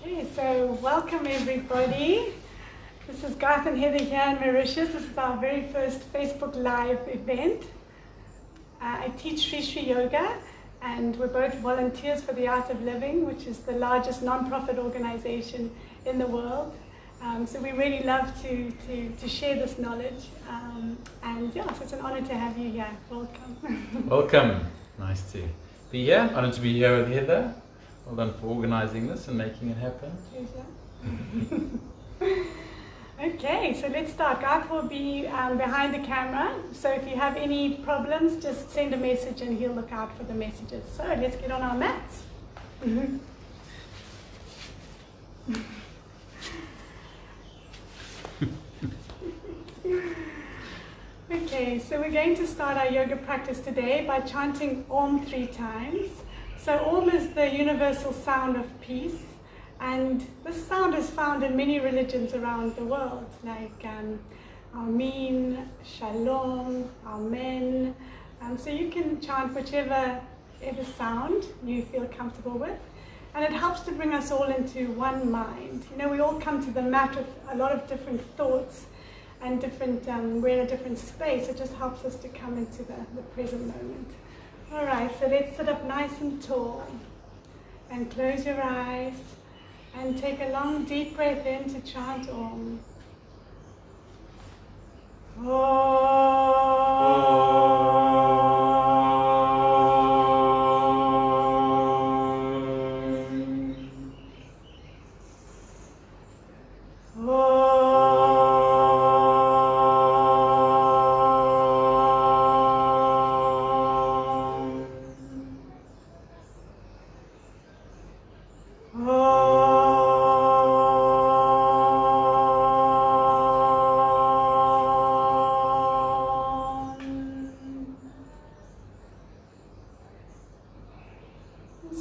Okay, so welcome everybody. This is Garth and Heather here in Mauritius. This is our very first Facebook Live event. I teach Sri Sri Yoga, and we're both volunteers for the Art of Living, which is the largest non-profit organization in the world. So we really love to share this knowledge. And yeah, so it's an honor to have you here. Welcome. Welcome. Nice to be here. Honored to be here with Heather. Well done for organizing this and making it happen. Pleasure. Okay, so let's start. Garth will be behind the camera. So if you have any problems, just send a message and he'll look out for the messages. So let's get on our mats. Okay, so we're going to start our yoga practice today by chanting Om 3 times. So Om is the universal sound of peace, and this sound is found in many religions around the world, like Amin, Shalom, Amen. So you can chant whichever sound you feel comfortable with, and it helps to bring us all into one mind. You know, we all come to the mat with a lot of different thoughts and different, we're in a different space. It just helps us to come into the present moment. All right, so let's sit up nice and tall and close your eyes and take a long deep breath in to chant Om.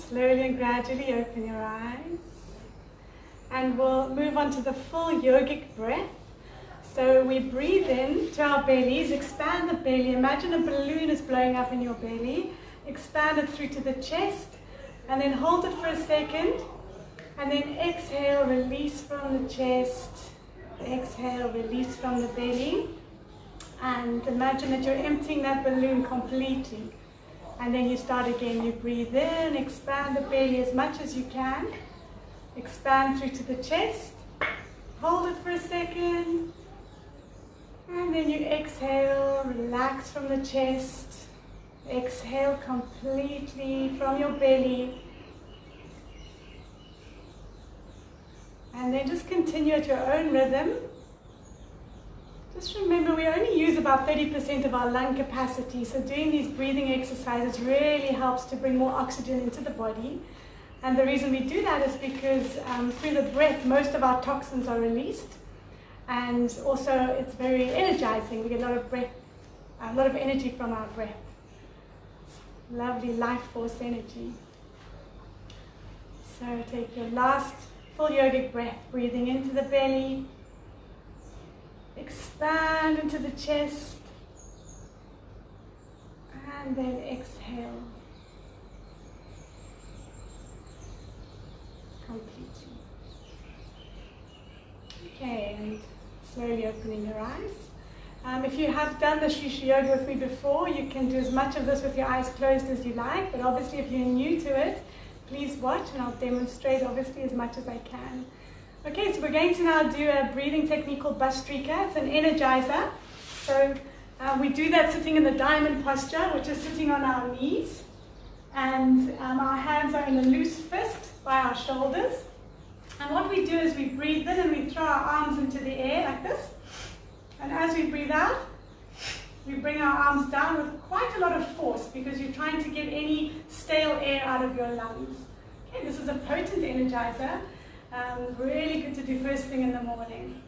Slowly and gradually open your eyes, and we'll move on to the full yogic breath. So we breathe in to our bellies, expand the belly. Imagine a balloon is blowing up in your belly. Expand it through to the chest, and then hold it for a second, and then exhale, release from the chest. Exhale, release from the belly, and imagine that you're emptying that balloon completely. And then you start again. You breathe in, expand the belly as much as you can. Expand through to the chest. Hold it for a second. And then you exhale, relax from the chest. Exhale completely from your belly. And then just continue at your own rhythm. Just remember, we only use about 30% of our lung capacity, so doing these breathing exercises really helps to bring more oxygen into the body. And the reason we do that is because through the breath, most of our toxins are released, and also it's very energizing. We get a lot of energy from our breath. Lovely life force energy. So take your last full yogic breath, breathing into the belly. Expand into the chest, and then exhale completely. Okay, and slowly opening your eyes. If you have done the Sri Sri Yoga with me before, you can do as much of this with your eyes closed as you like, but obviously if you're new to it, please watch and I'll demonstrate obviously as much as I can. Okay, so we're going to now do a breathing technique called Bhastrika. It's an energizer. So we do that sitting in the diamond posture, which is sitting on our knees. And our hands are in a loose fist by our shoulders. And what we do is we breathe in and we throw our arms into the air like this. And as we breathe out, we bring our arms down with quite a lot of force because you're trying to get any stale air out of your lungs. Okay, this is a potent energizer. Really good to do first thing in the morning.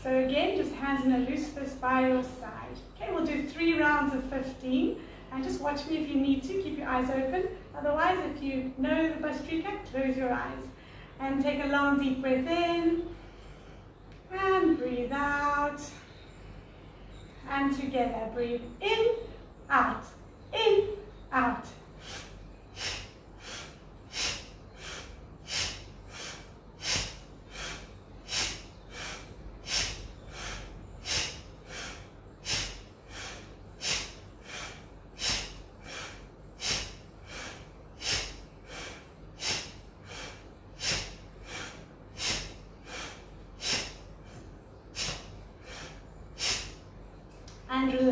So again, just hands in a loose fist by your side. Okay, we'll do 3 rounds of 15. And just watch me if you need to. Keep your eyes open. Otherwise, if you know the Bhastrika, close your eyes. And take a long deep breath in. And breathe out. And together, breathe in, out, out.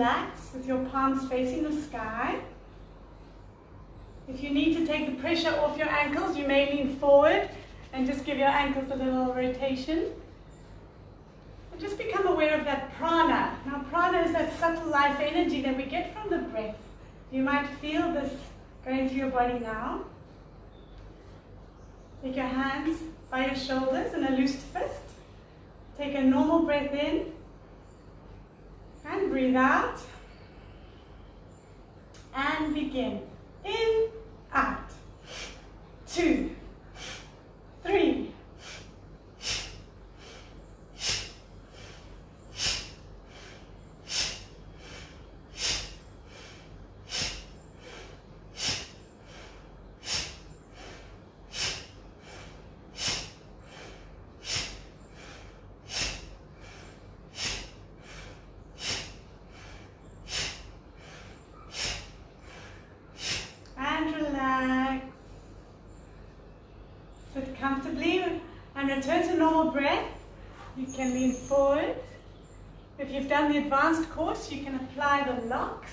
relax with your palms facing the sky. If you need to take the pressure off your ankles, you may lean forward and just give your ankles a little rotation. And just become aware of that prana. Now prana is that subtle life energy that we get from the breath. You might feel this going through your body now. Take your hands by your shoulders in a loosed fist. Take a normal breath in and breathe out. And begin. In, out. 2, 3. Relax. Sit comfortably and return to normal breath. You can lean forward. If you've done the advanced course, you can apply the locks.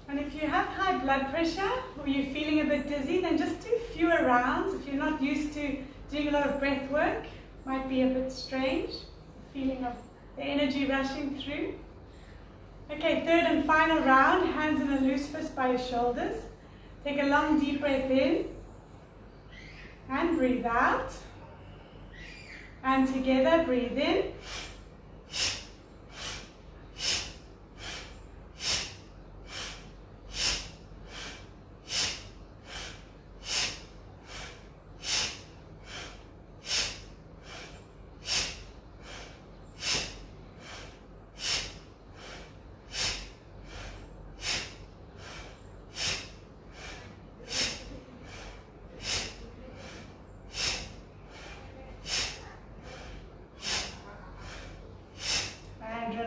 And if you have high blood pressure or you're feeling a bit dizzy, then just do fewer rounds. If you're not used to doing a lot of breath work, might be a bit strange, the feeling of the energy rushing through. Okay, third and final round, hands in a loose fist by your shoulders. Take a long deep breath in and breathe out. And together, breathe in.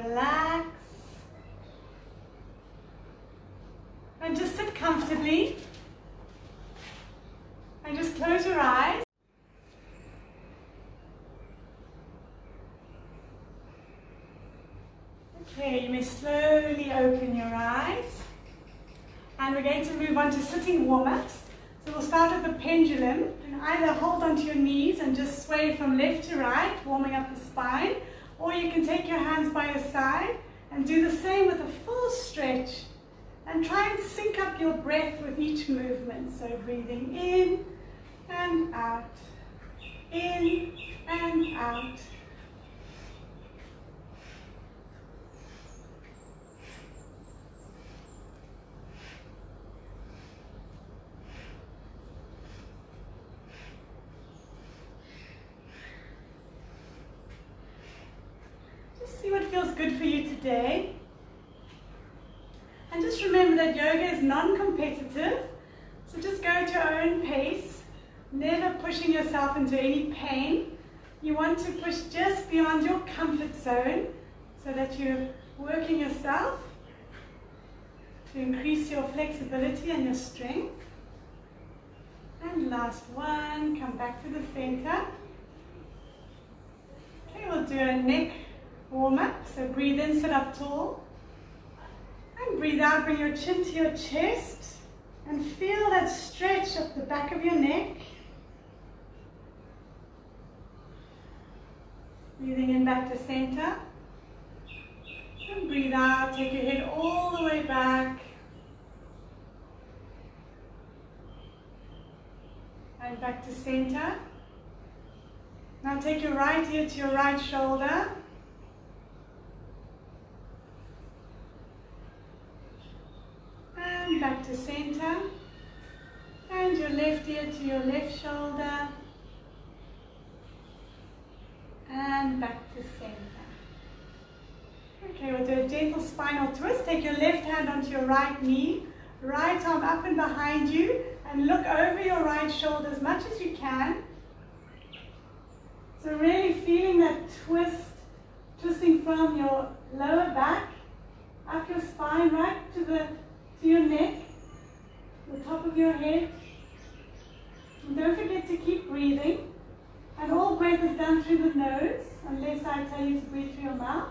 Relax and just sit comfortably and just close your eyes. Okay, you may slowly open your eyes and we're going to move on to sitting warm-ups. So we'll start with the pendulum and either hold onto your knees and just sway from left to right, warming up the spine. Or you can take your hands by your side and do the same with a full stretch and try and sync up your breath with each movement. So breathing in and out, in and out. See what feels good for you today. And just remember that yoga is non-competitive, so just go at your own pace, never pushing yourself into any pain. You want to push just beyond your comfort zone so that you're working yourself to increase your flexibility and your strength. And last one, come back to the center. Okay, we'll do a neck warm up, so breathe in, sit up tall, and breathe out, bring your chin to your chest, and feel that stretch up the back of your neck. Breathing in back to center, and breathe out, take your head all the way back, and back to center. Now take your right ear to your right shoulder, back to center, and your left ear to your left shoulder, and back to center. Okay, we'll do a gentle spinal twist. Take your left hand onto your right knee, right arm up and behind you, and look over your right shoulder as much as you can. So really feeling that twist, twisting from your lower back, up your spine, right to your neck, the top of your head. And don't forget to keep breathing. And all breath is done through the nose, unless I tell you to breathe through your mouth.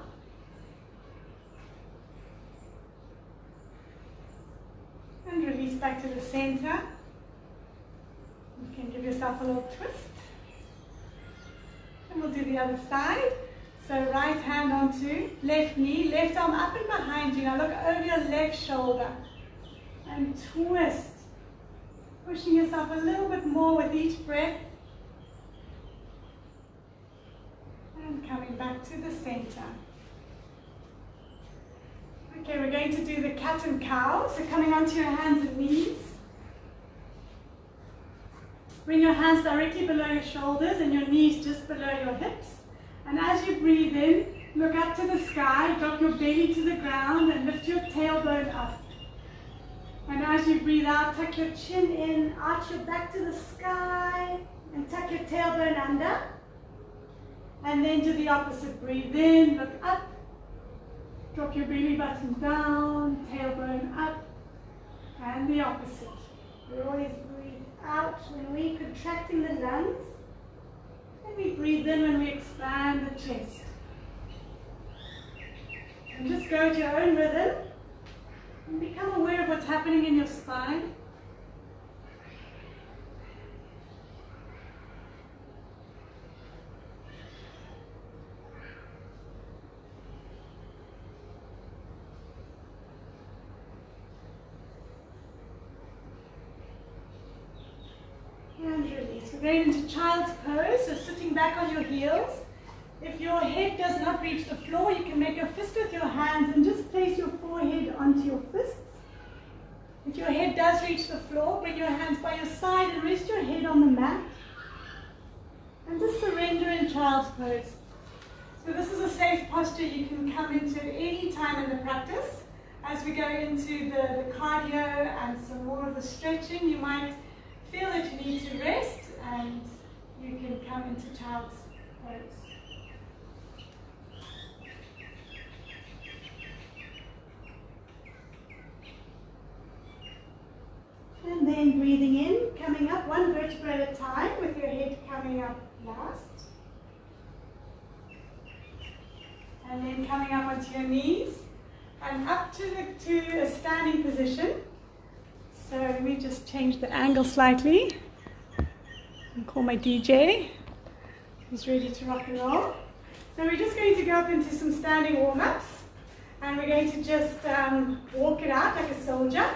And release back to the center. You can give yourself a little twist. And we'll do the other side. So right hand onto left knee, left arm up and behind you. Now look over your left shoulder and twist. Pushing yourself a little bit more with each breath. And coming back to the center. Okay, we're going to do the cat and cow. So coming onto your hands and knees. Bring your hands directly below your shoulders and your knees just below your hips. And as you breathe in, look up to the sky, drop your belly to the ground and lift your tailbone up. And as you breathe out, tuck your chin in, arch your back to the sky and tuck your tailbone under. And then to the opposite, breathe in, look up, drop your belly button down, tailbone up, and the opposite. We always breathe out when we're contracting the lungs. And we breathe in when we expand the chest. And just go at your own rhythm and become aware of what's happening in your spine. And release. We're going into child's pose, so sitting back on your heels. If your head does not reach the floor, you can make a fist with your hands and just place your forehead onto your fists. If your head does reach the floor, bring your hands by your side and rest your head on the mat. And just surrender in child's pose. So this is a safe posture you can come into at any time in the practice. As we go into the cardio and some more of the stretching, you might feel that you need to rest and you can come into child's pose. And then breathing in, coming up one vertebra at a time with your head coming up last. And then coming up onto your knees and up to a standing position. So let me just change the angle slightly and call my DJ who's ready to rock and roll. So we're just going to go up into some standing warm-ups and we're going to just walk it out like a soldier.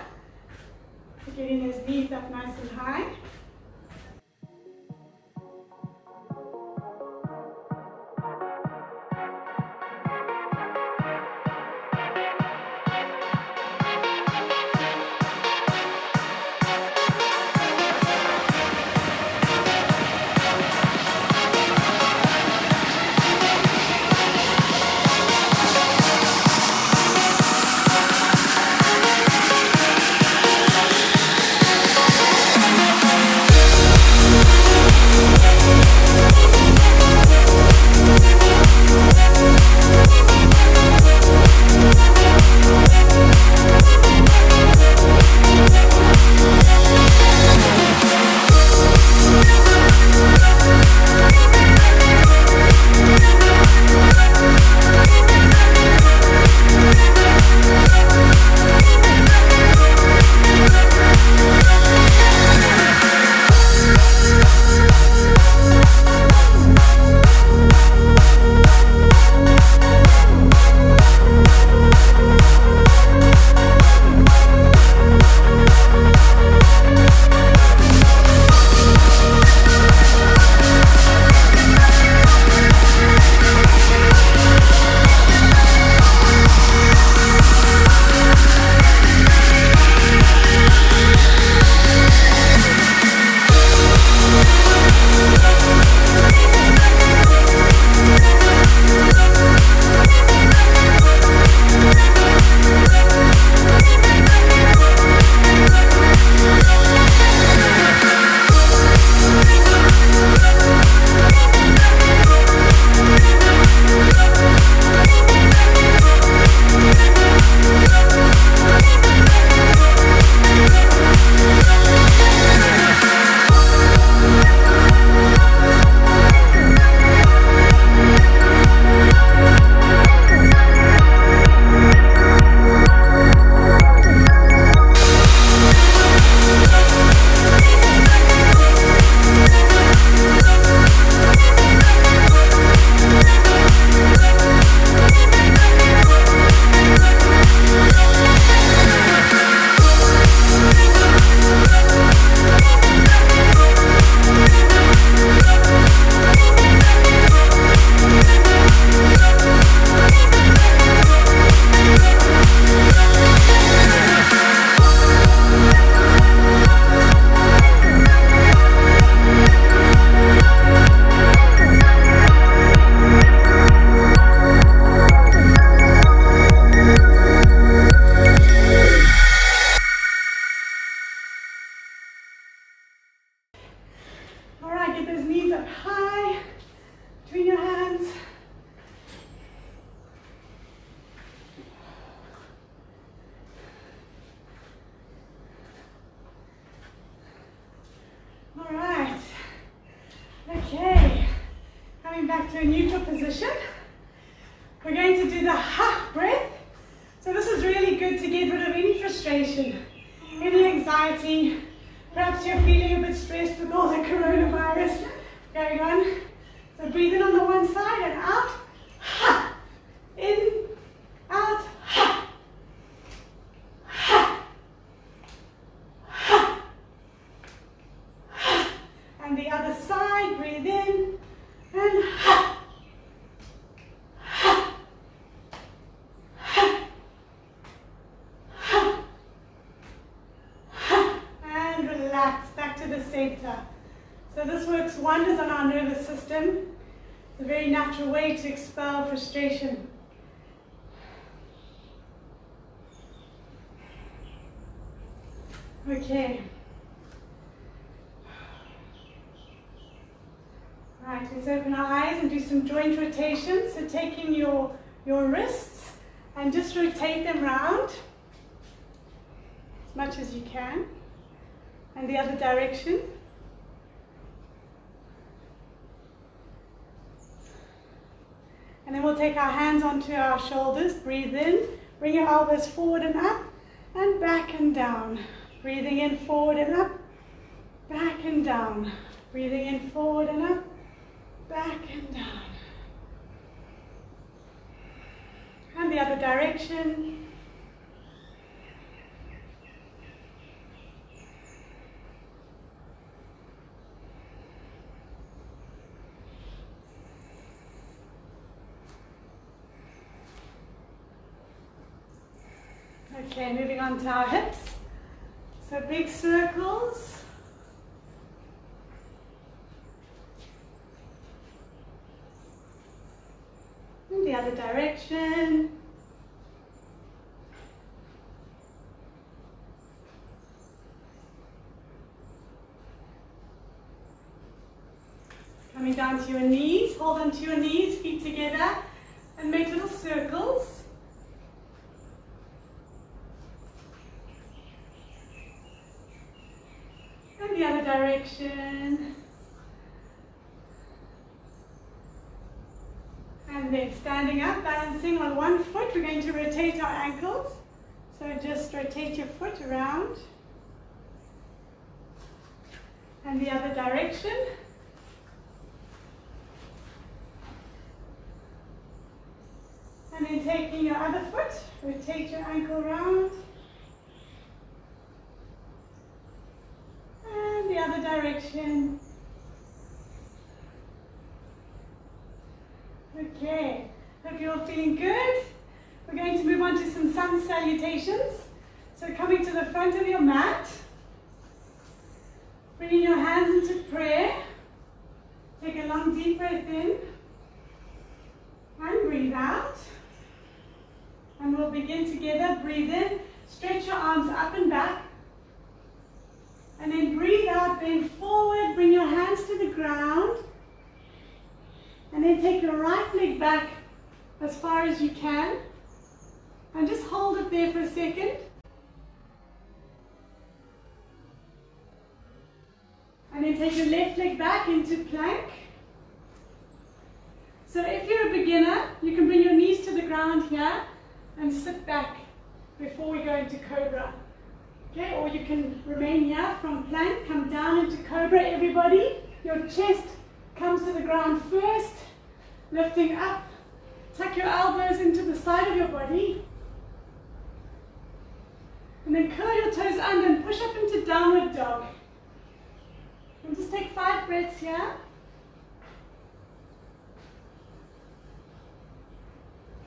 Getting those knees up nice and high. All right, get those knees up high between your hands. All right. Okay. Coming back to a neutral position. We're going to do the ha breath. So this is really good to get rid of any frustration, any anxiety. Perhaps you're feeling a bit stressed with all the coronavirus going on. So breathe in on the one side and out. Ha. In, out, ha. Ha. Ha. Ha. And the other side, breathe in and ha. Ha. Ha. Ha. Ha. And relax back to the center. So this works wonders on our nervous system. It's a very natural way to expel frustration. Okay. Right, let's open our eyes and do some joint rotations. So taking your wrists and just rotate them round as much as you can. And the other direction. And then we'll take our hands onto our shoulders. Breathe in. Bring your elbows forward and up. And back and down. Breathing in, forward and up. Back and down. Breathing in, forward and up. Back and down. And the other direction. Okay, moving on to our hips. So big circles. In the other direction. Coming down to your knees, hold onto your knees, feet together, and make little circles. And the other direction. And then standing up, balancing on one foot, we're going to rotate our ankles. So just rotate your foot around. And the other direction. And then taking your other foot, rotate your ankle around. And the other direction. Okay, hope you're all feeling good. We're going to move on to some sun salutations. So coming to the front of your mat, bringing your hands into prayer. Take a long deep breath in and breathe out. And we'll begin together. Breathe in, stretch your arms up and back. And then breathe out, bend forward, bring your hands to the ground. And then take your right leg back as far as you can. And just hold it there for a second. And then take your left leg back into plank. So if you're a beginner, you can bring your knees to the ground here and sit back before we go into cobra. Okay, or you can remain here from plank, come down into cobra, everybody. Your chest comes to the ground first, lifting up. Tuck your elbows into the side of your body. And then curl your toes under and push up into downward dog. And just take 5 breaths here.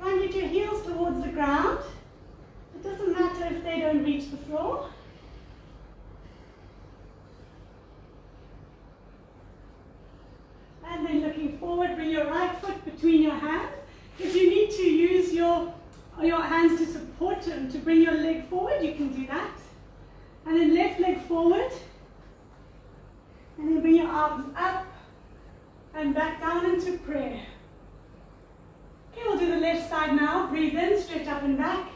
Try and get your heels towards the ground. It doesn't matter if they don't reach the floor. And then looking forward, bring your right foot between your hands. If you need to use your hands to support to bring your leg forward, you can do that. And then left leg forward. And then bring your arms up and back down into prayer. Okay, we'll do the left side now. Breathe in, stretch up and back.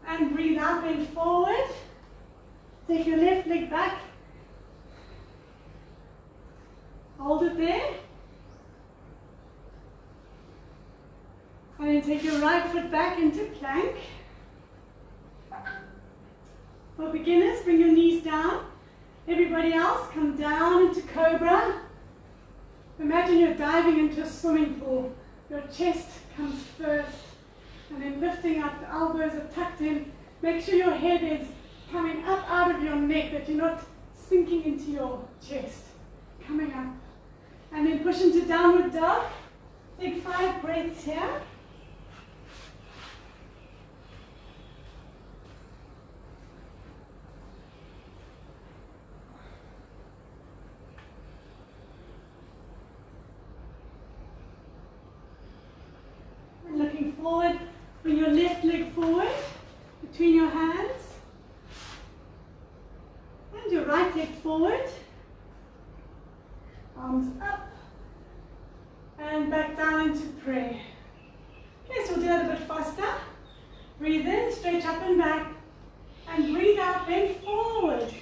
And breathe out, bend forward. Take your left leg back. Hold it there. And then take your right foot back into plank. For beginners, bring your knees down. Everybody else, come down into cobra. Imagine you're diving into a swimming pool. Your chest comes first. And then lifting up, the elbows are tucked in. Make sure your head is coming up out of your neck, that you're not sinking into your chest. Coming up. And then push into downward dog. Take 5 breaths here. And looking forward, bring your left leg forward between your hands. And your right leg forward. Arms up and back down into prayer. Okay, so we'll do that a bit faster. Breathe in, stretch up and back, and breathe out, bend forward.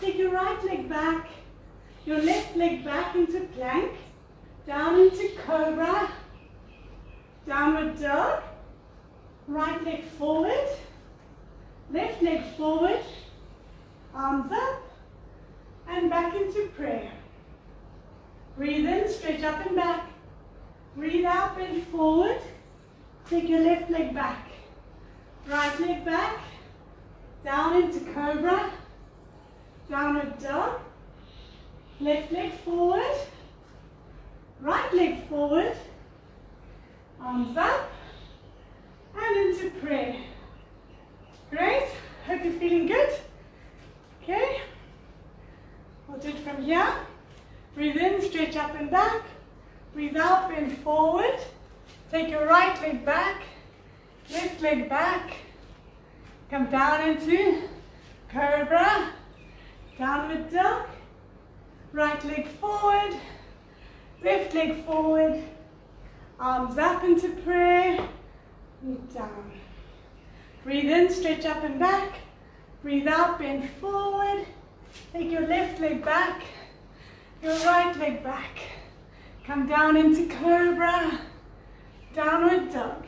Take your right leg back, your left leg back into plank, down into cobra, downward dog, right leg forward, left leg forward, arms up, and back into prayer. Breathe in, stretch up and back. Breathe out, bend forward. Take your left leg back. Right leg back. Down into cobra. Downward dog. Left leg forward. Right leg forward. Arms up. And into prayer. Great. Hope you're feeling good. Okay. We'll do it from here. Breathe in, stretch up and back. Breathe out, bend forward. Take your right leg back, left leg back. Come down into cobra, downward dog. Right leg forward, left leg forward. Arms up into prayer, and down. Breathe in, stretch up and back. Breathe out, bend forward. Take your left leg back. Your right leg back. Come down into cobra. Downward dog.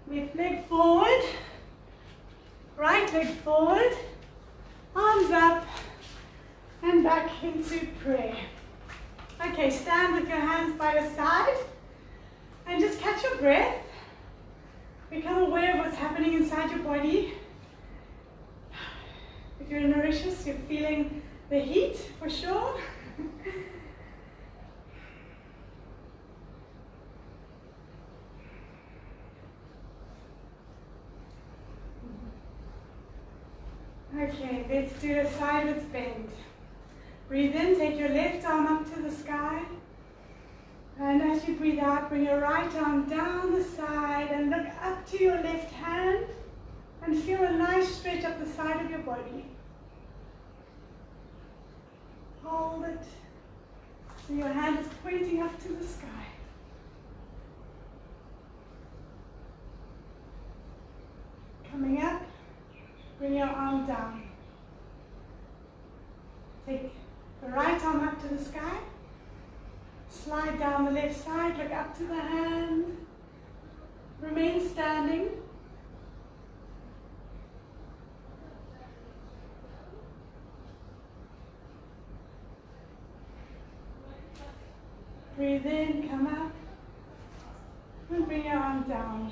Left leg forward. Right leg forward. Arms up. And back into prayer. Okay, stand with your hands by your side. And just catch your breath. Become aware of what's happening inside your body. If you're in Mauritius, you're feeling the heat for sure. Okay, let's do a sideways bend. Breathe in, take your left arm up to the sky. And as you breathe out, bring your right arm down the side and look up to your left hand and feel a nice stretch up the side of your body. Hold it so your hand is pointing up to the sky. Coming up, bring your arm down. Take the right arm up to the sky. Slide down the left side, look up to the hand. Remain standing. Breathe in, come up, and bring your arm down.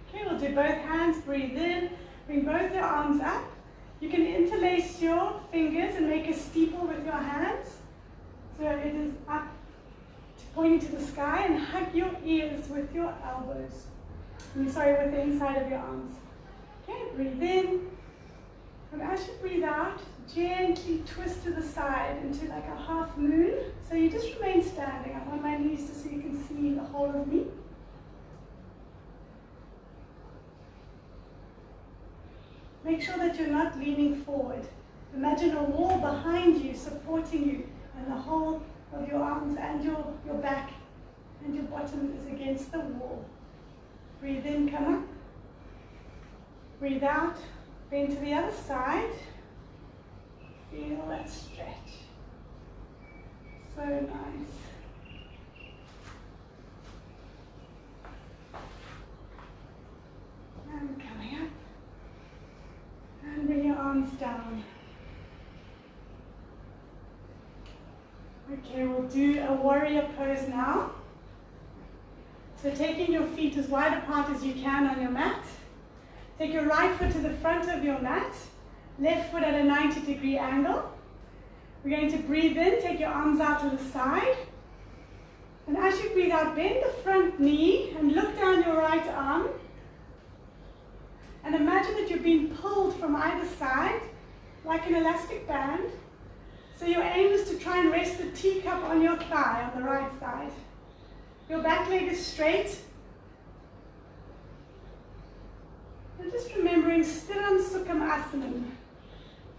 Okay, we'll do both hands. Breathe in, bring both your arms up. You can interlace your fingers and make a steeple with your hands. So it is up, pointing to the sky, and hug your ears with your elbows. With the inside of your arms. Okay, breathe in. And as you breathe out, gently twist to the side into like a half moon. So you just remain standing. I'm on my knees just so you can see the whole of me. Make sure that you're not leaning forward. Imagine a wall behind you supporting you. And the whole of your arms and your back and your bottom is against the wall. Breathe in, come up. Breathe out, bend to the other side. Feel that stretch. So nice. And coming up. And bring your arms down. Okay, we'll do a warrior pose now. So taking your feet as wide apart as you can on your mat. Take your right foot to the front of your mat, left foot at a 90-degree angle. We're going to breathe in, take your arms out to the side. And as you breathe out, bend the front knee and look down your right arm. And imagine that you're being pulled from either side, like an elastic band. So your aim is to try and rest the teacup on your thigh on the right side. Your back leg is straight. And just remembering Stiram Sukham Asanam.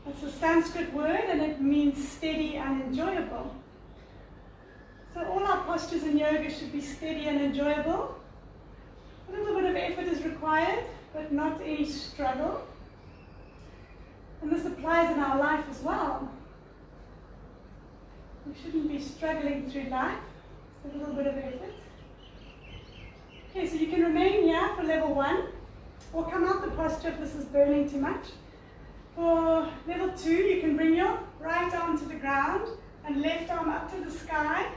That's a Sanskrit word and it means steady and enjoyable. So all our postures in yoga should be steady and enjoyable. A little bit of effort is required, but not any struggle. And this applies in our life as well. We shouldn't be struggling through life. Just a little bit of effort. Okay, so you can remain here for level 1. Or come out the posture if this is burning too much. For level 2, you can bring your right arm to the ground and left arm up to the sky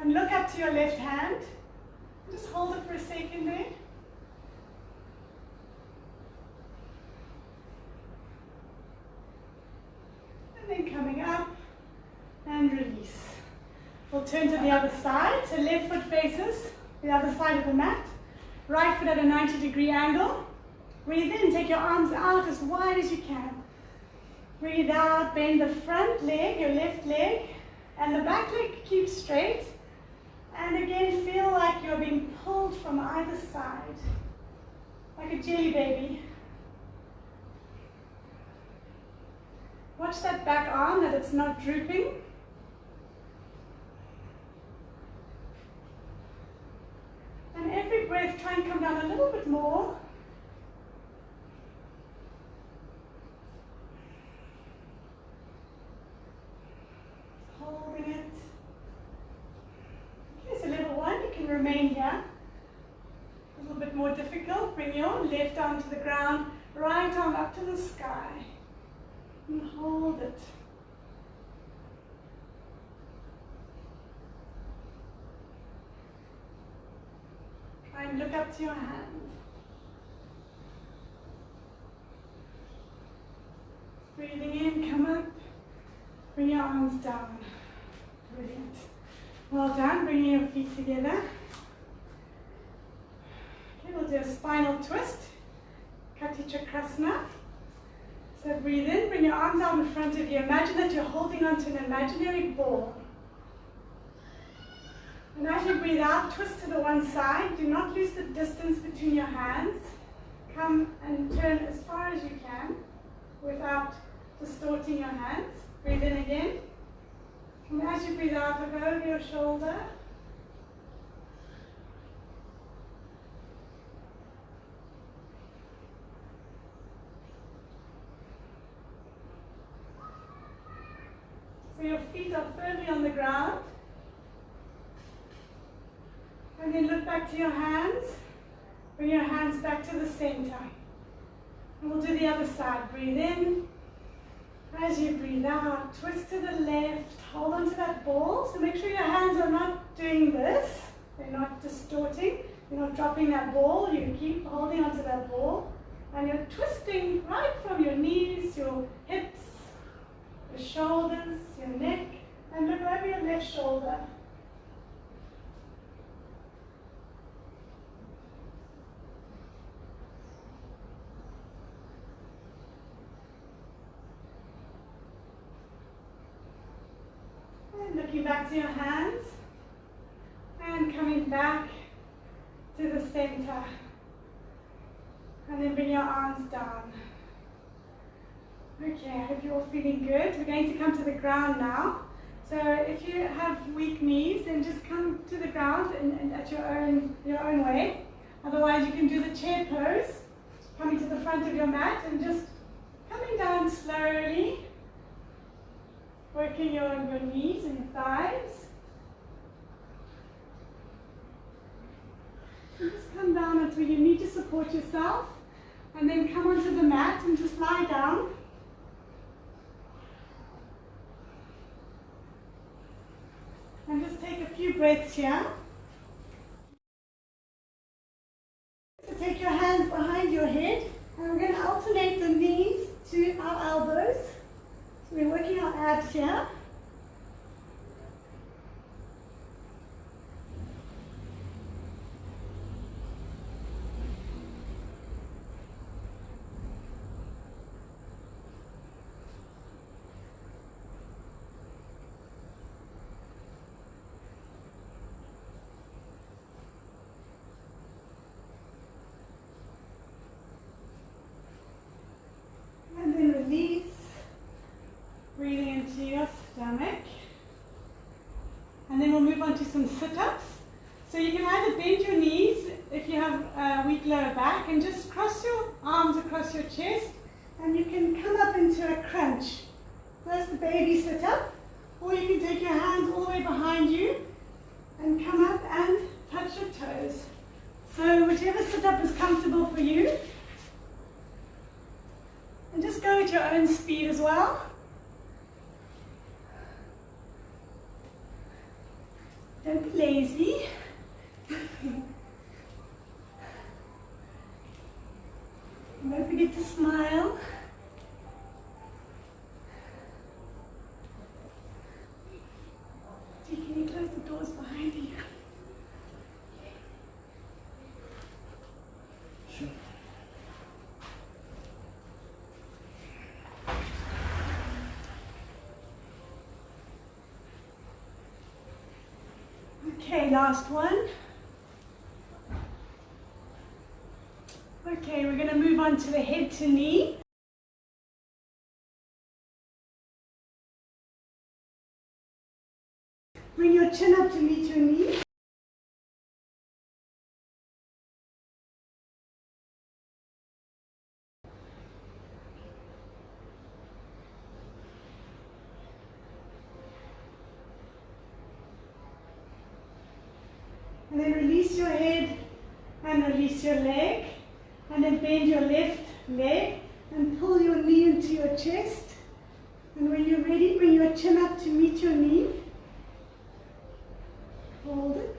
and look up to your left hand. Just hold it for a second there. And then coming up and release. We'll turn to the other side. So left foot faces the other side of the mat. Right foot at a 90-degree angle. Breathe in, take your arms out as wide as you can. Breathe out, bend the front leg, your left leg, and the back leg keeps straight. And again, feel like you're being pulled from either side, like a jelly baby. Watch that back arm, that it's not drooping. And every breath, try and come down a little bit more. Holding it. Okay, so level 1, you can remain here. A little bit more difficult. Bring your left arm to the ground, right arm up to the sky. And hold it. Try and look up to your hand. Breathing in, come up. Bring your arms down. Brilliant. Well done. Bringing your feet together. Okay, we'll do a spinal twist. Kati Chakrasana. So breathe in, bring your arms out in front of you. Imagine that you're holding onto an imaginary ball. And as you breathe out, twist to the one side. Do not lose the distance between your hands. Come and turn as far as you can without distorting your hands. Breathe in again. And as you breathe out, look over your shoulder. So your feet are firmly on the ground. And then look back to your hands. Bring your hands back to the center. And we'll do the other side. Breathe in. As you breathe out, twist to the left. Hold on to that ball. So make sure your hands are not doing this. They're not distorting. You're not dropping that ball. You keep holding onto that ball. And you're twisting right from your knees, your hips, your shoulders, your neck. And look over your left shoulder. Looking back to your hands and coming back to the center. And then bring your arms down. Okay, I hope you're all feeling good. We're going to come to the ground now. So if you have weak knees, then just come to the ground and at your own way. Otherwise, you can do the chair pose, coming to the front of your mat and just coming down slowly, working your knees and your thighs. And just come down until you need to support yourself, and then come onto the mat and just lie down. And just take a few breaths here. So take your hands behind your head, and we're going to alternate the knees to our elbows. So we're working our abs here. Release, breathing into your stomach, and then we'll move on to some sit-ups. So you can either bend your knees if you have a weak lower back and just cross your arms across your chest, and you can come up into a crunch. That's the baby sit-up, or you can take your hands all the way behind you and come up and touch your toes. So whichever sit-up is comfortable for you. And just go at your own speed as well. Don't be lazy. And don't forget to smile. Gee, can you close the doors behind you? Sure. Okay, last one. Okay, we're going to move on to the head to knee. Bring your chin up to meet your knee. And then release your head and release your leg. And then bend your left leg and pull your knee into your chest. And when you're ready, bring your chin up to meet your knee. Hold it.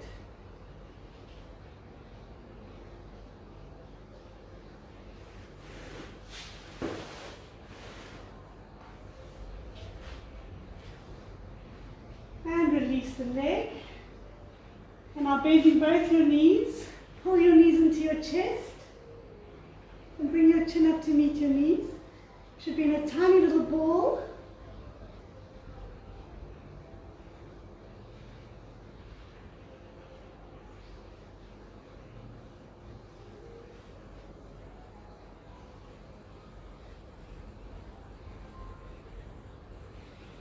And release the leg. And now bending both your knees, pull your knees into your chest and bring your chin up to meet your knees. Should be in a tiny little ball.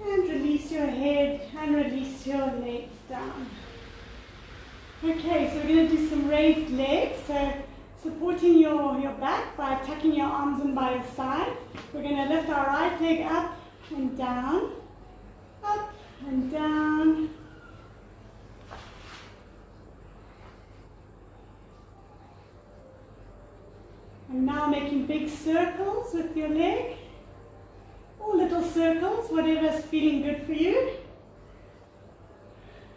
And release your head and release your legs down. Okay, so we're going to do some raised legs. So supporting your back by tucking your arms in by your side. We're going to lift our right leg up and down, up and down. And now making big circles with your leg, or little circles, whatever's feeling good for you.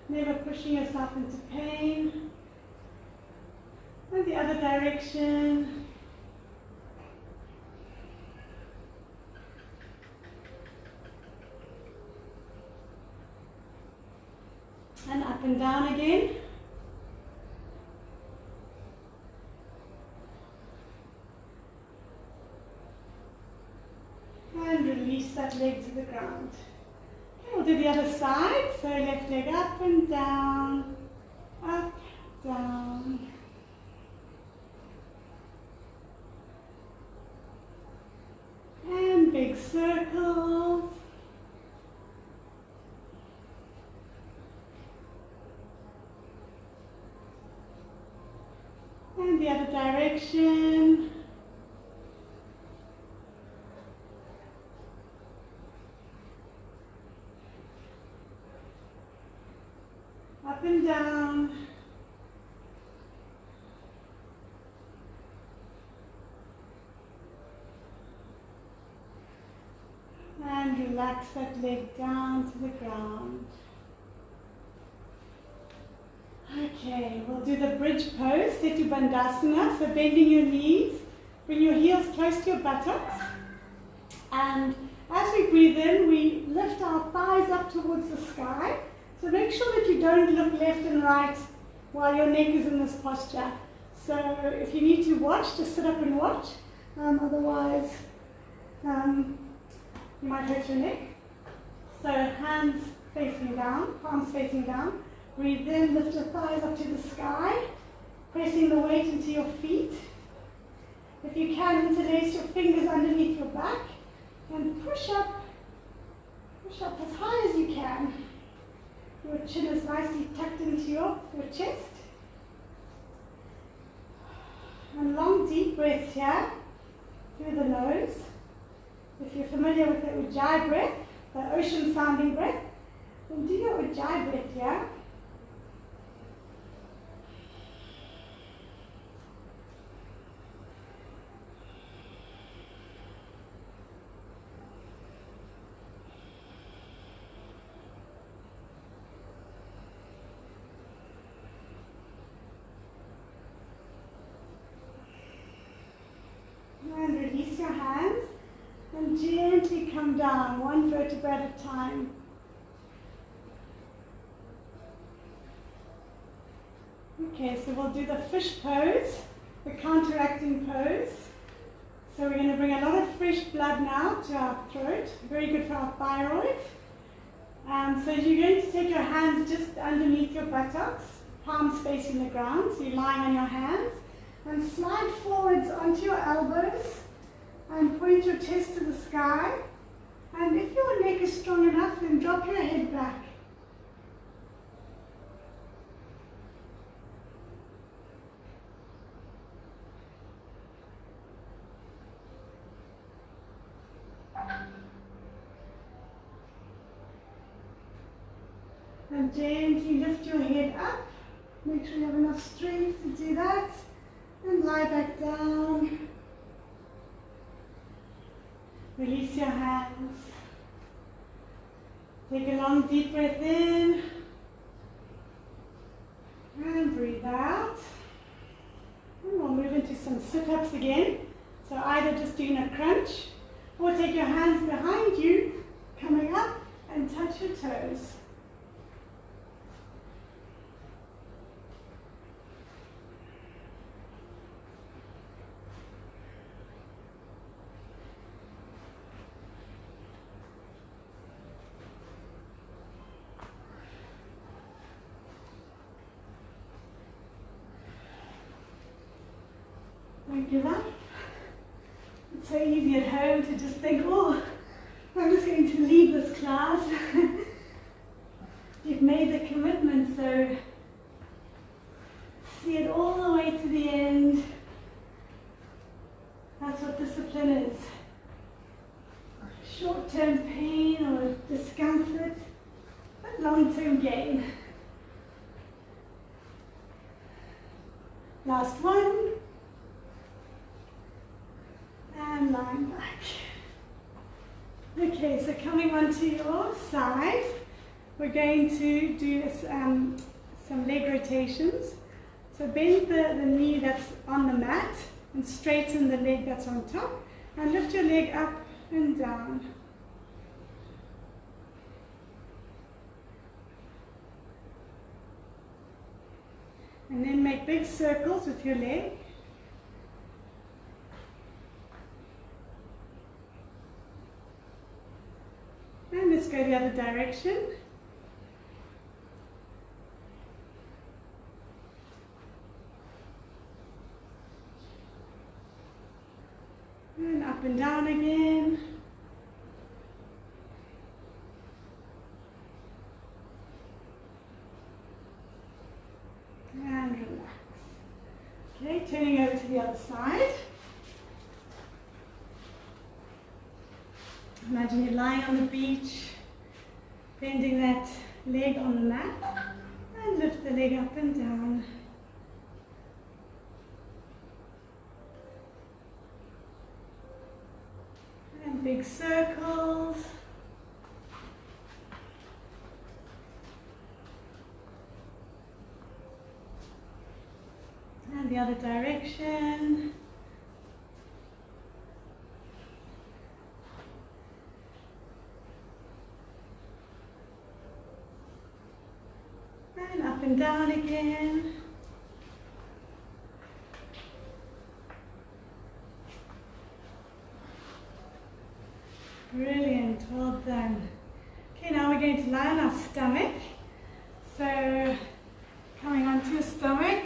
Never pushing yourself into pain. And the other direction. And up and down again. And release that leg to the ground. Okay, we'll do the other side. So left leg up and down, up, down. And big circles. the other direction. Up and down. And relax that leg down to the ground. Okay, we'll do the bridge pose, Setu Bandhasana. So bending your knees, bring your heels close to your buttocks. And as we breathe in, we lift our thighs up towards the sky. So make sure that you don't look left and right while your neck is in this posture. So if you need to watch, just sit up and watch. Otherwise, you might hurt your neck. So hands facing down, palms facing down. Breathe in, lift your thighs up to the sky, pressing the weight into your feet. If you can, interlace your fingers underneath your back and push up as high as you can. Your chin is nicely tucked into your chest. And long deep breaths here through the nose. If you're familiar with the Ujjayi breath, the ocean sounding breath, then do your Ujjayi breath here. And release your hands and gently come down, one vertebra at a time. Okay, so we'll do the fish pose, the counteracting pose. So we're going to bring a lot of fresh blood now to our throat, very good for our thyroid. So you're going to take your hands just underneath your buttocks, palms facing the ground, so you're lying on your hands. And slide forwards onto your elbows and point your chest to the sky. And if your neck is strong enough, then drop your head back. And gently lift your head up. Make sure you have enough strength to do that. And lie back down. Release your hands. Take a long deep breath in. And breathe out. And we'll move into some sit-ups again. So either just doing a crunch, or take your hands behind you, coming up, and touch your toes. Regular. It's so easy at home to just think, oh, I'm just going to leave this class. You've made the commitment, so see it all the way to the end. That's what discipline is. Short-term pain or discomfort, but long-term gain. Last one. And lying back. Okay, so coming onto your side, we're going to do some leg rotations. So bend the knee that's on the mat and straighten the leg that's on top, and lift your leg up and down. And then make big circles with your leg. And let's go the other direction. And up and down again. And relax. Okay, turning over to the other side. Imagine you're lying on the beach, bending that leg on the mat, and lift the leg up and down. And big circles. And the other direction. And up and down again. Brilliant, well done. Okay, now we're going to lie on our stomach. So, coming onto your stomach,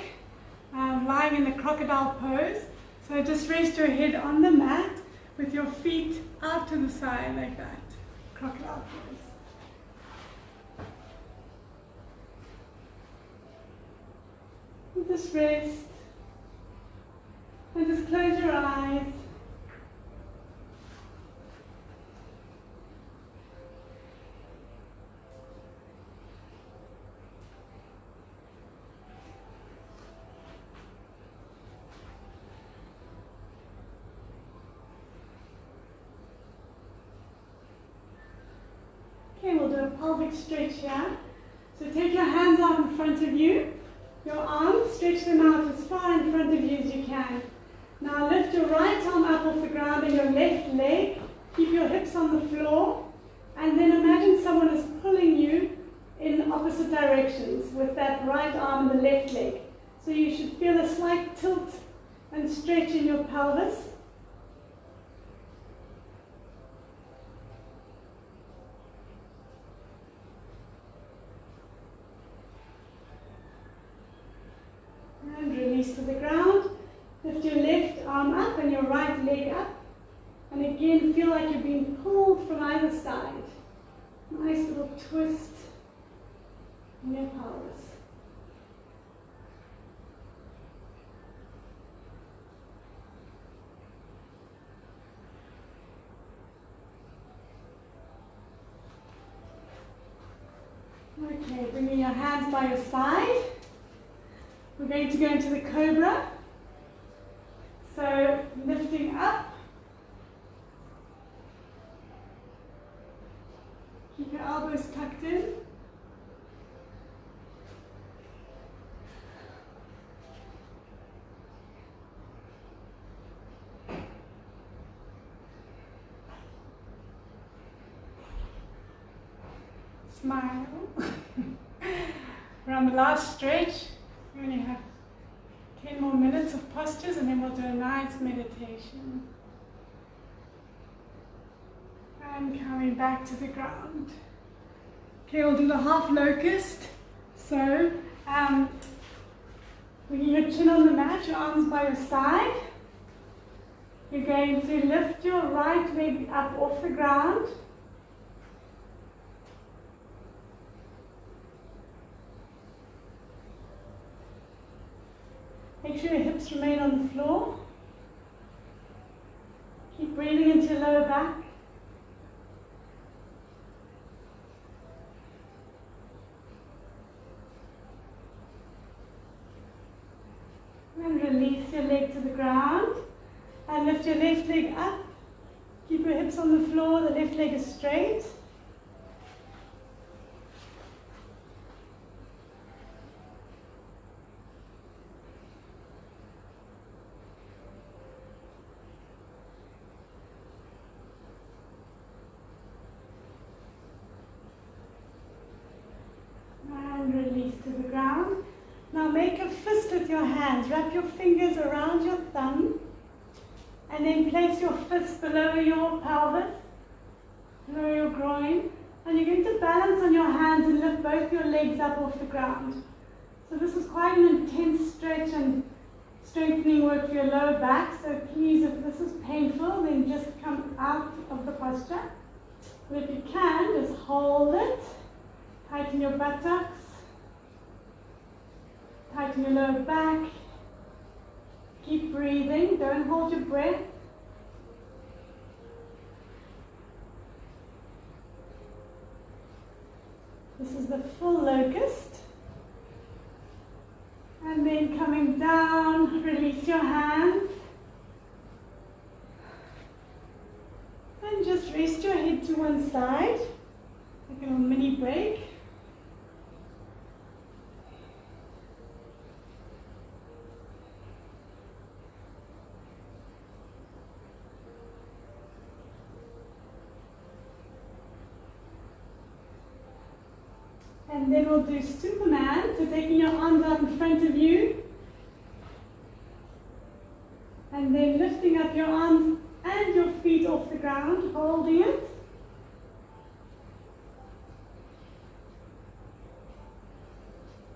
lying in the crocodile pose. So just rest your head on the mat with your feet out to the side like that. Crocodile pose. And just rest. And just close your eyes. We'll do a pelvic stretch here. So take your hands out in front of you, your arms, stretch them out as far in front of you as you can. Now lift your right arm up off the ground and your left leg, keep your hips on the floor, and then imagine someone is pulling you in opposite directions with that right arm and the left leg. So you should feel a slight tilt and stretch in your pelvis. And release to the ground. Lift your left arm up and your right leg up. And again, feel like you're being pulled from either side. Nice little twist in your pelvis. Okay, bringing your hands by your side. We're going to go into the cobra. So lifting up. Keep your elbows tucked in. Smile. We're on the last stretch. We only have 10 more minutes of postures and then we'll do a nice meditation. And coming back to the ground. Okay, we'll do the half locust. So, bringing your chin on the mat, your arms by your side. You're going to lift your right leg up off the ground. Make sure your hips remain on the floor. Keep breathing into your lower back. And release your leg to the ground. And lift your left leg up. Keep your hips on the floor, the left leg is straight. Release to the ground. Now make a fist with your hands. Wrap your fingers around your thumb and then place your fist below your pelvis, below your groin, and you're going to balance on your hands and lift both your legs up off the ground. So this is quite an intense stretch and strengthening work for your lower back, so please, if this is painful, then just come out of the posture. But if you can, just hold it, tighten your buttocks, tighten your lower back, Keep breathing, don't hold your breath. This is the full locust. And then coming down, release your hands. And just rest your head to one side, like a mini break. And then we'll do Superman, so taking your arms out in front of you. And then lifting up your arms and your feet off the ground, holding it.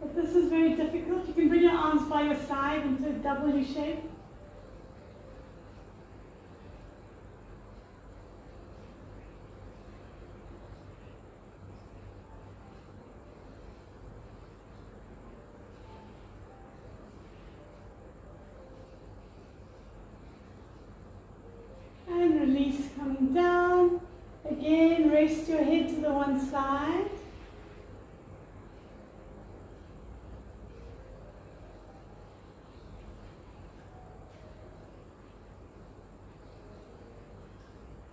If this is very difficult, you can bring your arms by your side into a W shape. Release, coming down. Again, rest your head to the one side.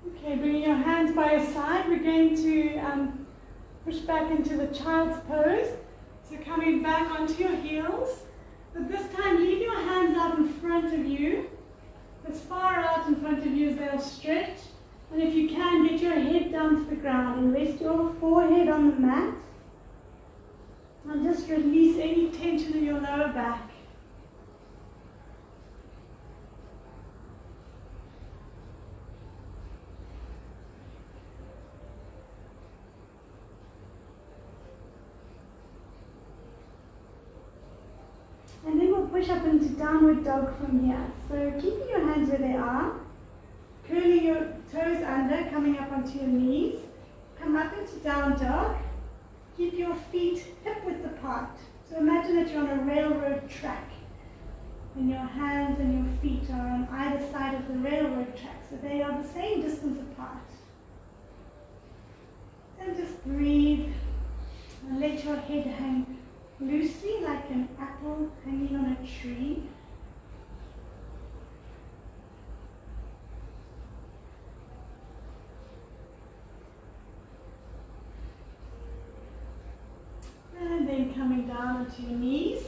Okay, bringing your hands by your side, we're going to push back into the child's pose. So coming back onto your heels, but this time leave your hands out in front of you. As far out in front of you as they'll stretch, and if you can, get your head down to the ground and rest your forehead on the mat, and just release any tension in your lower back. And then we'll push up into downward dog from here. So keeping your hands where they are, curling your toes under, coming up onto your knees. Come up into down dog. Keep your feet hip width apart. So imagine that you're on a railroad track. And your hands and your feet are on either side of the railroad track. So they are the same distance apart. And just breathe and let your head hang loosely like an apple hanging on a tree. And then coming down onto your knees,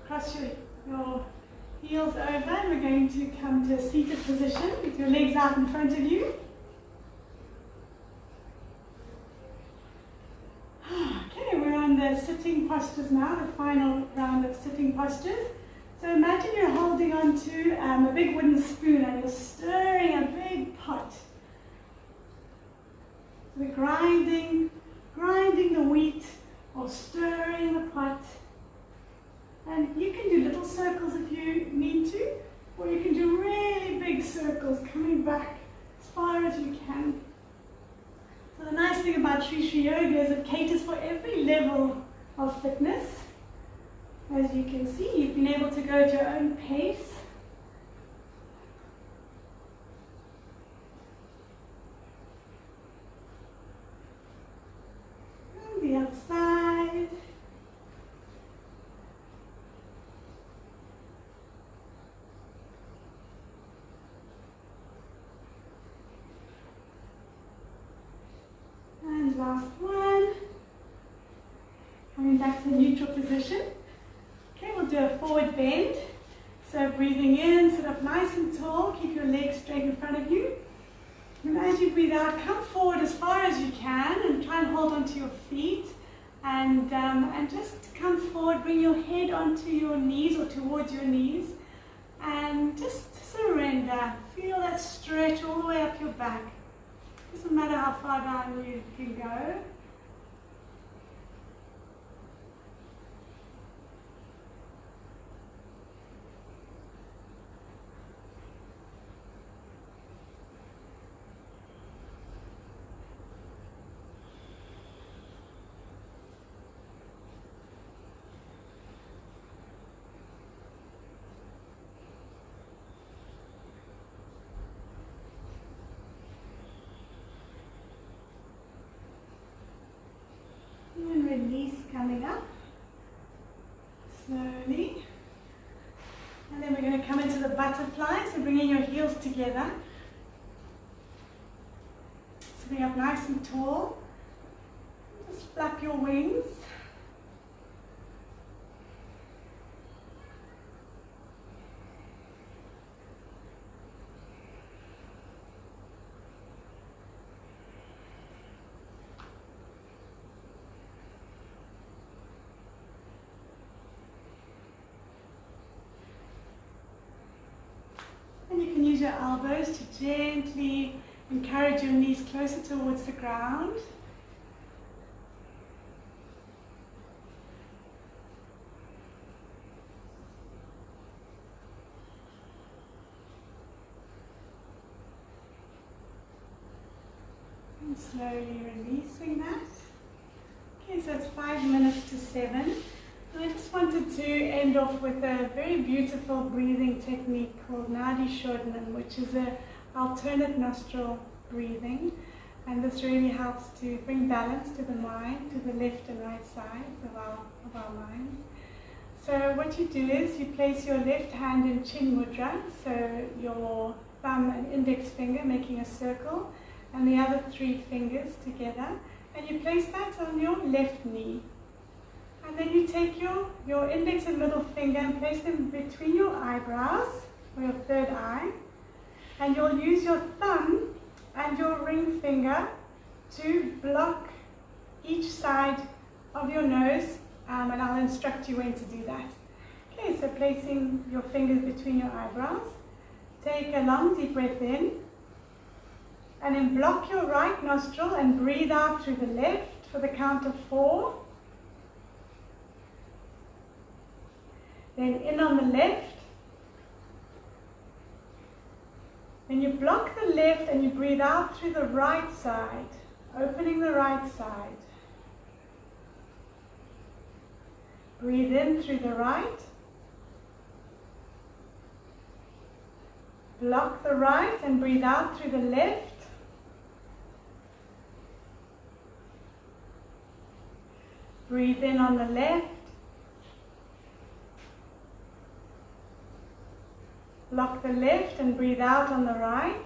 cross your heels over, and we're going to come to a seated position with your legs out in front of you. The sitting postures now, the final round of sitting postures. So imagine you're holding on to a big wooden spoon and you're stirring a big pot. So we're grinding the wheat or stirring the pot. And you can do little circles if you need to, or you can do really big circles coming back as far as you can. So the nice thing about Sri Sri Yoga is it caters for every level of fitness. As you can see, you've been able to go at your own pace. And the other side. And last one. Coming back to the neutral position. Okay, we'll do a forward bend. So breathing in, sit up nice and tall, keep your legs straight in front of you. And as you breathe out, come forward as far as you can and try and hold onto your feet. And just come forward, bring your head onto your knees or towards your knees. And just surrender. Feel that stretch all the way up your back. Doesn't matter how far down you can go. release coming up. Slowly. And then we're going to come into the butterfly, so bringing your heels together. Sitting up nice and tall. Just flap your wings. And you can use your elbows to gently encourage your knees closer towards the ground. And slowly releasing that. Okay, so it's 5 minutes to 7. I just wanted to end off with a very beautiful breathing technique called Nadi Shodhan, which is an alternate nostril breathing, and this really helps to bring balance to the mind, to the left and right sides of our mind. So what you do is you place your left hand in Chin Mudra, so your thumb and index finger making a circle, and the other 3 fingers together, and you place that on your left knee. And then you take your index and middle finger and place them between your eyebrows, or your third eye. And you'll use your thumb and your ring finger to block each side of your nose, and I'll instruct you when to do that. Okay, so placing your fingers between your eyebrows. Take a long deep breath in. And then block your right nostril and breathe out through the left for the count of 4. Then in on the left. Then you block the left and you breathe out through the right side, opening the right side. Breathe in through the right. Block the right and breathe out through the left. Breathe in on the left. Block the left and breathe out on the right.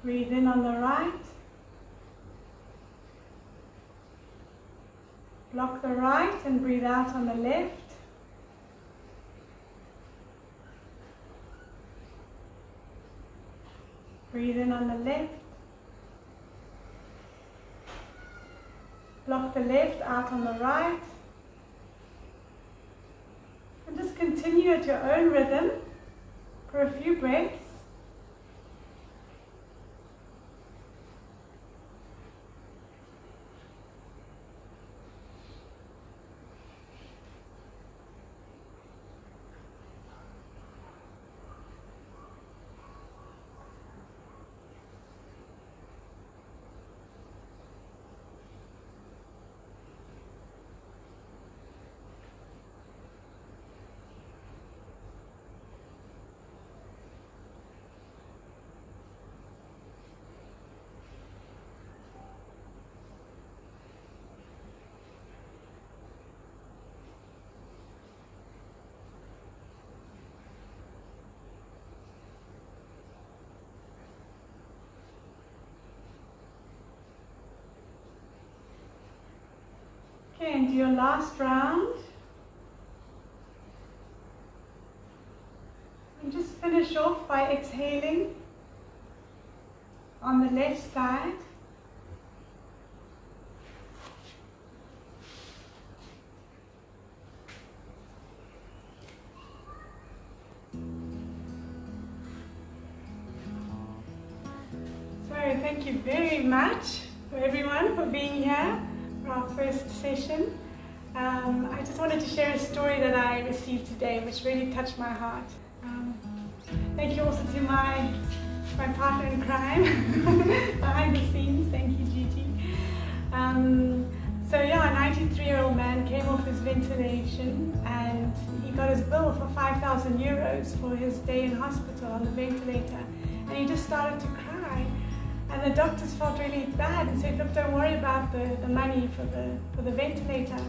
Breathe in on the right. Block the right and breathe out on the left. Breathe in on the left. Block the left out on the right. And just continue at your own rhythm for a few breaths. Okay, and do your last round. And just finish off by exhaling on the left side. So thank you very much for everyone for being here. Our first session. I just wanted to share a story that I received today which really touched my heart. Thank you also to my partner in crime behind the scenes. Thank you, Gigi. So yeah, a 93-year-old man came off his ventilation and he got his bill for 5,000 euros for his day in hospital on the ventilator, and he just started to cry. And the doctors felt really bad and said, look, don't worry about the money for the ventilator.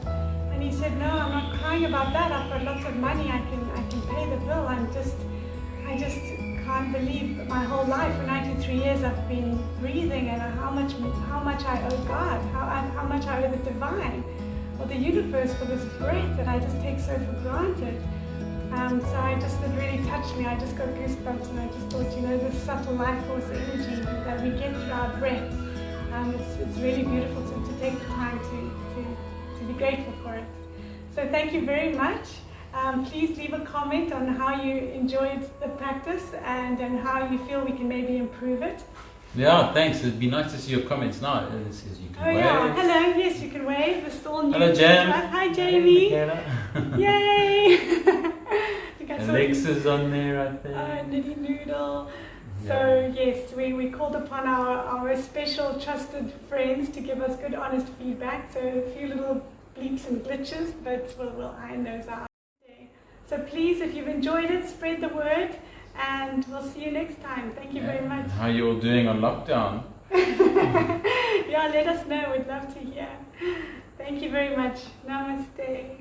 And he said, no, I'm not crying about that. I've got lots of money. I can pay the bill. I just can't believe that my whole life, for 93 years, I've been breathing, and how much I owe God, how much I owe the divine, or the universe, for this breath that I just take so for granted. So it really touched me. I just got goosebumps, and I just thought, this subtle life force energy that we get through our breath, it's really beautiful to take the time to be grateful for it. So thank you very much. Please leave a comment on how you enjoyed the practice and how you feel we can maybe improve it. Yeah, thanks. It'd be nice to see your comments now. It says you can wave. Yeah, hello. Yes, you can wave. We're still new. Hello, Jen. Hi, Jamie. Yay! Alexa's on there, I think. Nitty Noodle. Yeah. So yes, we called upon our special trusted friends to give us good, honest feedback. So a few little bleeps and glitches, but we'll iron those out. So please, if you've enjoyed it, spread the word, and we'll see you next time. Thank you very much. How you all doing on lockdown? Yeah, let us know. We'd love to hear. Thank you very much. Namaste.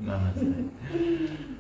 Namaste.